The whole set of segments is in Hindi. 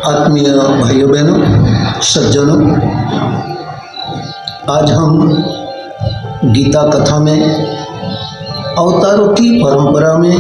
आत्मीय भाइयों बहनों सज्जनों, आज हम गीता कथा में अवतारों की परंपरा में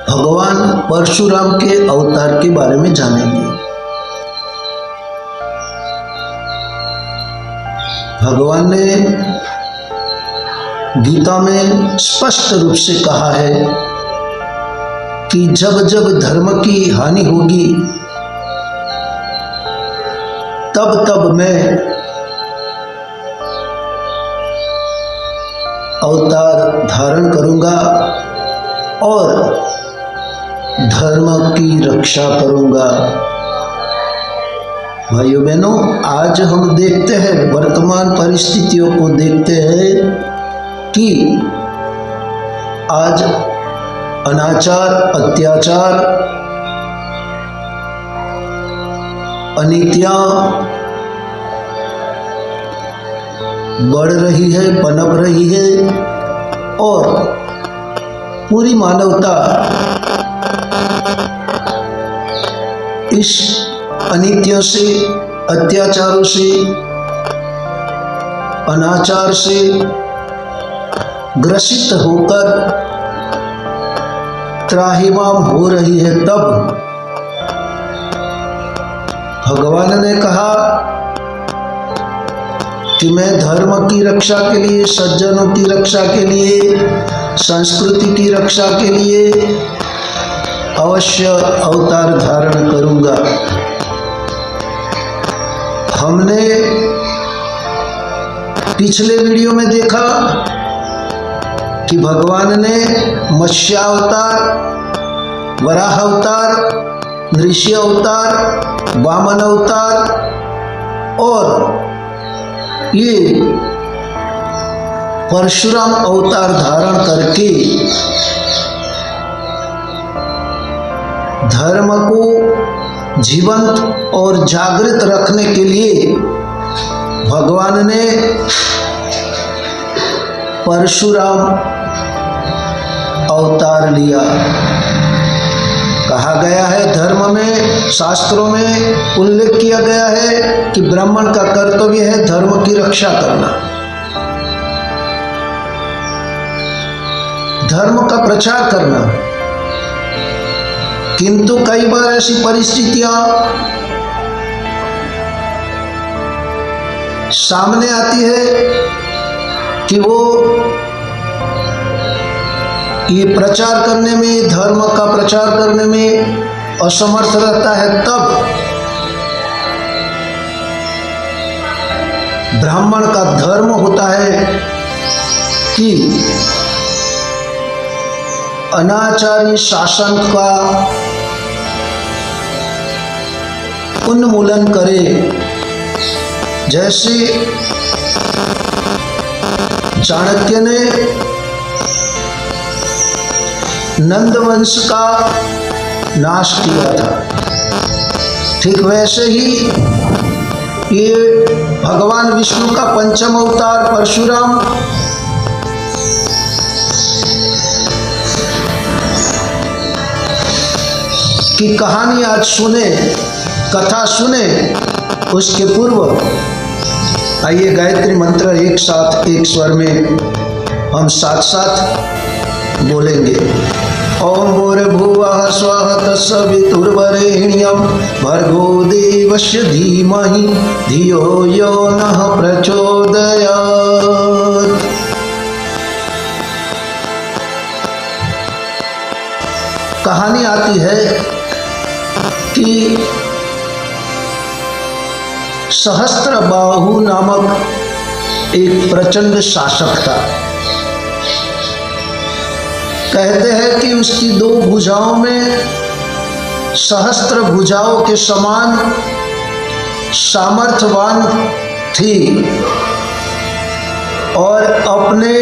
भगवान परशुराम के अवतार के बारे में जानेंगे। भगवान ने गीता में स्पष्ट रूप से कहा है कि जब जब धर्म की हानि होगी तब तब मैं अवतार धारण करूंगा और धर्म की रक्षा करूंगा। भाइयों बहनों, आज हम देखते हैं, वर्तमान परिस्थितियों को देखते हैं कि आज अनाचार, अत्याचार, अनीतियां बढ़ रही है, पनप रही है और पूरी मानवता इस अनीतियों से, अत्याचारों से, अनाचार से ग्रसित होकर त्राहिमाम हो रही है। तब भगवान ने कहा कि मैं धर्म की रक्षा के लिए, सज्जनों की रक्षा के लिए, संस्कृति की रक्षा के लिए अवश्य अवतार धारण करूंगा। हमने पिछले वीडियो में देखा कि भगवान ने मत्स्यावतार, वराह अवतार, नृसिंह अवतार, वामन अवतार और ये परशुराम अवतार धारण करके धर्म को जीवंत और जागृत रखने के लिए भगवान ने परशुराम अवतार लिया। कहा गया है, धर्म में, शास्त्रों में उल्लेख किया गया है कि ब्राह्मण का कर्तव्य है धर्म की रक्षा करना, धर्म का प्रचार करना। किंतु कई बार ऐसी परिस्थितियां सामने आती है कि वो ये प्रचार करने में, धर्म का प्रचार करने में असमर्थ रहता है। तब ब्राह्मण का धर्म होता है कि अनाचारी शासन का उन्मूलन करे। जैसे चाणक्य ने नंद वंश का नाश किया था, ठीक वैसे ही ये भगवान विष्णु का पंचम अवतार परशुराम की कहानी आज सुने, कथा सुने, उसके पूर्व आइए गायत्री मंत्र एक साथ, एक स्वर में हम साथ साथ बोलेंगे। ओम भूर्भुवः स्वः तत्सवितुर्वरेण्यं भर्गो देवस्य धीमहि धियो यो नः प्रचोदयात्। कहानी आती है कि सहस्त्रबाहु नामक एक प्रचंड शासक था। कहते हैं कि उसकी दो भुजाओं में सहस्त्र भुजाओं के समान सामर्थ्यवान थी और अपने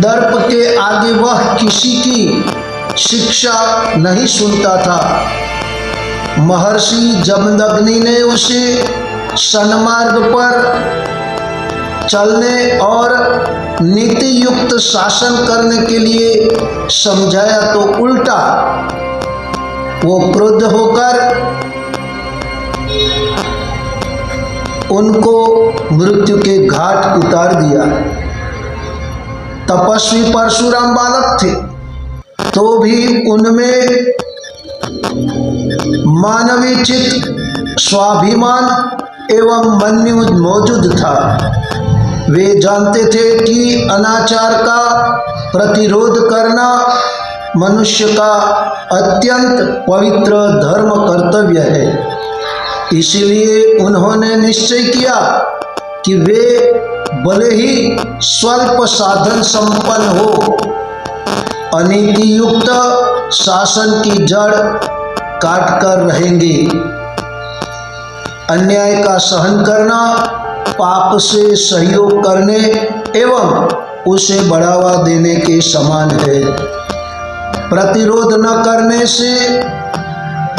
दर्प के आगे वह किसी की शिक्षा नहीं सुनता था। महर्षि जमदग्नि ने उसे सन्मार्ग पर चलने और नीति युक्त शासन करने के लिए समझाया तो उल्टा वो क्रुद्ध होकर उनको मृत्यु के घाट उतार दिया। तपस्वी परशुराम बालक थे तो भी उनमें मानवीय चित्त, स्वाभिमान एवं मन्यु मौजूद था। वे जानते थे कि अनाचार का प्रतिरोध करना मनुष्य का अत्यंत पवित्र धर्म कर्तव्य है। इसीलिए उन्होंने निश्चय किया कि वे भले ही स्वल्प साधन संपन्न हो, अनीति युक्त शासन की जड़ काटकर रहेंगे। अन्याय का सहन करना पाप से सहयोग करने एवं उसे बढ़ावा देने के समान है। प्रतिरोध न करने से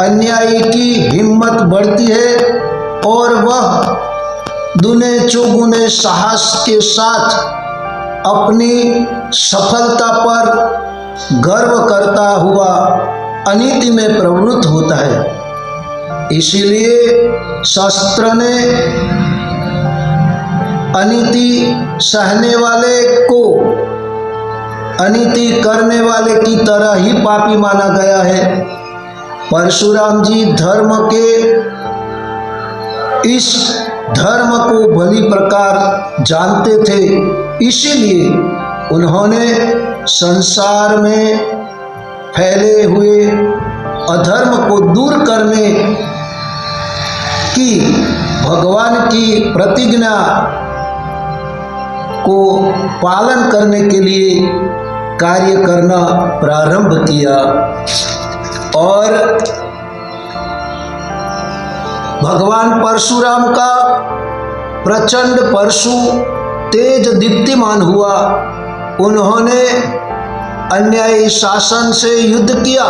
अन्यायी की हिम्मत बढ़ती है और वह दुने चौगुने साहस के साथ अपनी सफलता पर गर्व करता हुआ अनीति में प्रवृत्त होता है। इसीलिए शास्त्र ने अनीति सहने वाले को अनीति करने वाले की तरह ही पापी माना गया है। परशुराम जी धर्म के इस धर्म को भली प्रकार जानते थे, इसीलिए उन्होंने संसार में फैले हुए अधर्म को दूर करने की भगवान की प्रतिज्ञा को पालन करने के लिए कार्य करना प्रारंभ किया और भगवान परशुराम का प्रचंड परशु तेज दीप्तिमान हुआ। उन्होंने अन्यायी शासन से युद्ध किया,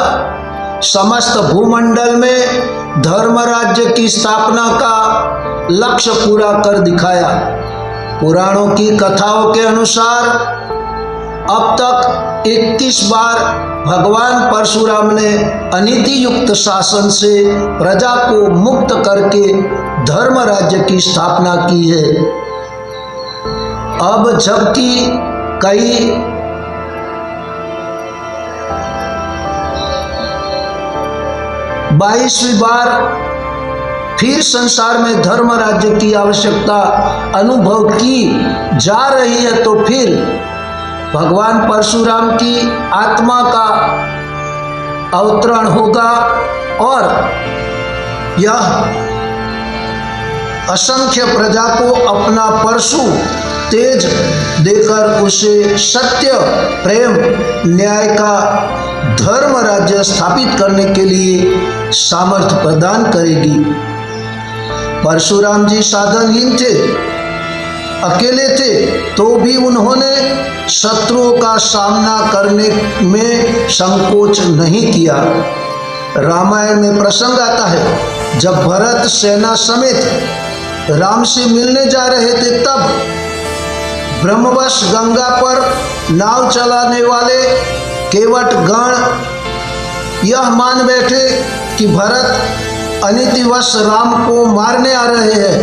समस्त भूमंडल में धर्म राज्य की स्थापना का लक्ष्य पूरा कर दिखाया। पुराणों की कथाओं के अनुसार अब तक 21 बार भगवान परशुराम ने अनीति युक्त शासन से प्रजा को मुक्त करके धर्म राज्य की स्थापना की है। अब जबकि कई बाईसवीं बार फिर संसार में धर्म राज्य की आवश्यकता अनुभव की जा रही है, तो फिर भगवान परशुराम की आत्मा का अवतरण होगा और यह असंख्य प्रजा को अपना परशु तेज देकर उसे सत्य, प्रेम, न्याय का धर्म राज्य स्थापित करने के लिए सामर्थ्य प्रदान करेगी। परशुराम जी साधनहीन थे, अकेले थे, तो भी उन्होंने शत्रुओं का सामना करने में संकोच नहीं किया। रामायण में प्रसंग आता है, जब भरत सेना समेत राम से मिलने जा रहे थे, तब ब्रह्मवश गंगा पर नाव चलाने वाले केवट गण यह मान बैठे कि भरत अनीतिवश राम को मारने आ रहे हैं,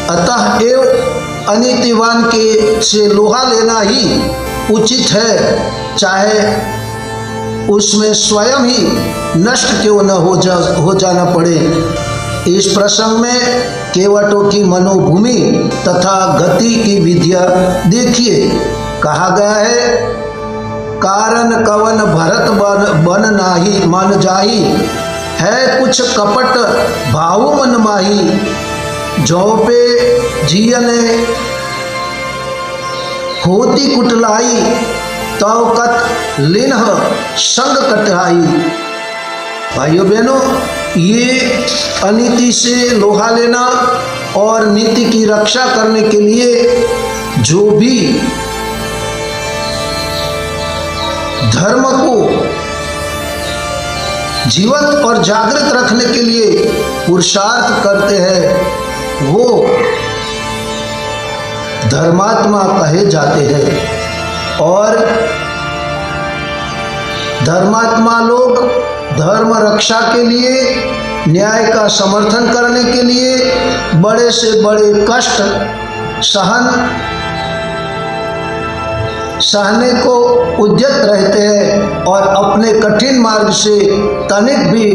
अतः एव अनीतिवान के से लोहा लेना ही उचित है, चाहे उसमें स्वयं ही नष्ट क्यों न हो जाना पड़े। इस प्रसंग में केवटों की मनोभूमि तथा गति की विद्या देखिए। कहा गया है, कारण कवन भरत बन नाही मन जाही, है कुछ कपट भाव मन माही, जो पे जियने होती कुटलाई, तव कत लिन्ह संग कटहाई। भाइयों बहनों, ये अनीति से लोहा लेना और नीति की रक्षा करने के लिए जो भी धर्म को जीवंत और जागृत रखने के लिए पुरुषार्थ करते हैं, वो धर्मात्मा कहे जाते हैं। और धर्मात्मा लोग धर्म रक्षा के लिए, न्याय का समर्थन करने के लिए बड़े से बड़े कष्ट सहने को उद्यत रहते हैं और अपने कठिन मार्ग से तनिक भी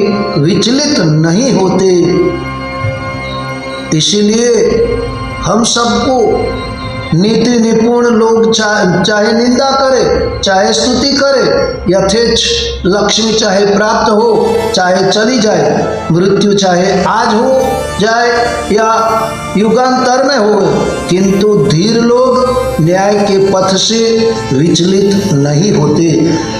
विचलित नहीं होते। इसीलिए हम सबको नीति निपुण लोग चाहे निंदा करे, चाहे स्तुति करे, यथेच्छ लक्ष्मी चाहे प्राप्त हो चाहे चली जाए, मृत्यु चाहे आज हो जाए या युगांतर में हो, किंतु धीर लोग न्याय के पथ से विचलित नहीं होते।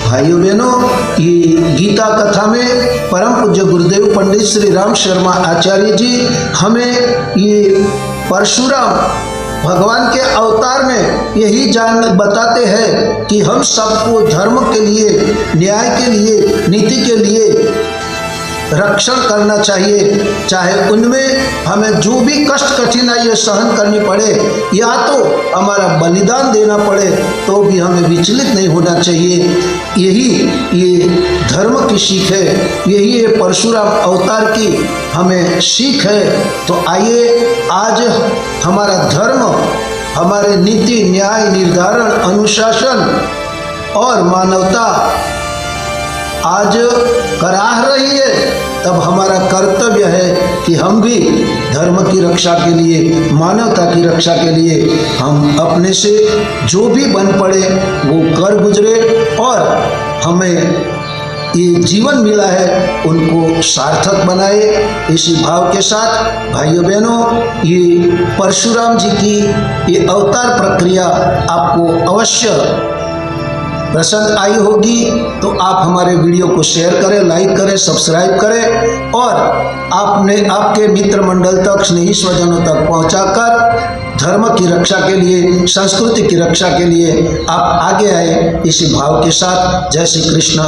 भाइयों बहनों, ये गीता कथा में परम पूज्य गुरुदेव पंडित श्री राम शर्मा आचार्य जी हमें ये परशुराम भगवान के अवतार में यही बताते हैं कि हम सबको धर्म के लिए, न्याय के लिए, नीति के लिए रक्षण करना चाहिए। चाहे उनमें हमें जो भी कष्ट कठिनाइयाँ सहन करनी पड़े या तो हमारा बलिदान देना पड़े, तो भी हमें विचलित नहीं होना चाहिए। यही ये धर्म की सीख है, यही ये परशुराम अवतार की हमें सीख है। तो आइए आज हमारा धर्म, हमारे नीति, न्याय, निर्धारण, अनुशासन और मानवता आज कराह रही है, तब हमारा कर्तव्य है कि हम भी धर्म की रक्षा के लिए, मानवता की रक्षा के लिए हम अपने से जो भी बन पड़े वो कर गुजरे और हमें ये जीवन मिला है उनको सार्थक बनाए। इसी भाव के साथ भाइयों बहनों, ये परशुराम जी की ये अवतार प्रक्रिया आपको अवश्य पसंद आई होगी, तो आप हमारे वीडियो को शेयर करें, लाइक करें, सब्सक्राइब करें और आपके मित्र मंडल तक, स्नेही स्वजनों तक पहुंचाकर धर्म की रक्षा के लिए, संस्कृति की रक्षा के लिए आप आगे आए। इसी भाव के साथ जय श्री कृष्ण।